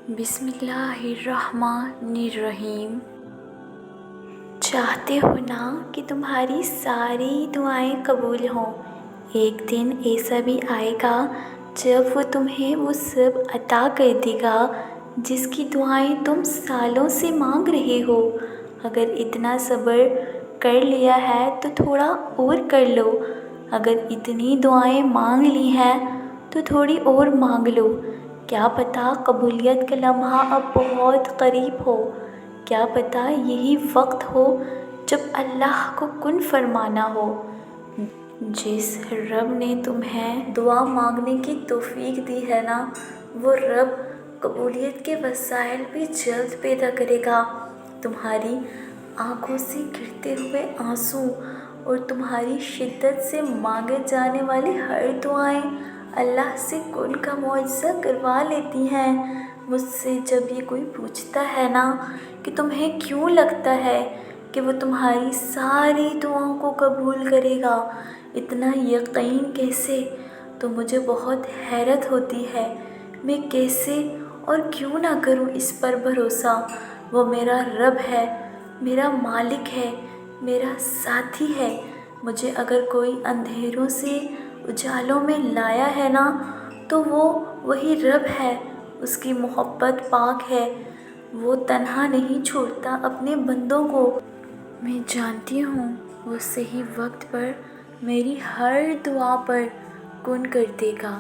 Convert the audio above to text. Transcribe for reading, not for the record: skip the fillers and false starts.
بسم اللہ الرحمن الرحیم۔ چاہتے ہو نا کہ تمہاری ساری دعائیں قبول ہوں؟ ایک دن ایسا بھی آئے گا جب وہ تمہیں وہ سب عطا کر دے گا جس کی دعائیں تم سالوں سے مانگ رہے ہو۔ اگر اتنا صبر کر لیا ہے تو تھوڑا اور کر لو، اگر اتنی دعائیں مانگ لی ہیں تو تھوڑی اور مانگ لو۔ کیا پتہ قبولیت کا لمحہ اب بہت قریب ہو، کیا پتہ یہی وقت ہو جب اللہ کو کن فرمانا ہو۔ جس رب نے تمہیں دعا مانگنے کی توفیق دی ہے نا، وہ رب قبولیت کے وسائل بھی جلد پیدا کرے گا۔ تمہاری آنکھوں سے گرتے ہوئے آنسو اور تمہاری شدت سے مانگے جانے والی ہر دعائیں اللہ سے کن کا معجزہ کروا لیتی ہیں۔ مجھ سے جب یہ کوئی پوچھتا ہے نا کہ تمہیں کیوں لگتا ہے کہ وہ تمہاری ساری دعاؤں کو قبول کرے گا، اتنا یقین کیسے، تو مجھے بہت حیرت ہوتی ہے۔ میں کیسے اور کیوں نہ کروں اس پر بھروسہ؟ وہ میرا رب ہے، میرا مالک ہے، میرا ساتھی ہے۔ مجھے اگر کوئی اندھیروں سے اجالوں میں لایا ہے نا تو وہ وہی رب ہے، اس کی محبت پاک ہے، وہ تنہا نہیں چھوڑتا اپنے بندوں کو۔ میں جانتی ہوں وہ صحیح وقت پر میری ہر دعا پر کن کر دے گا۔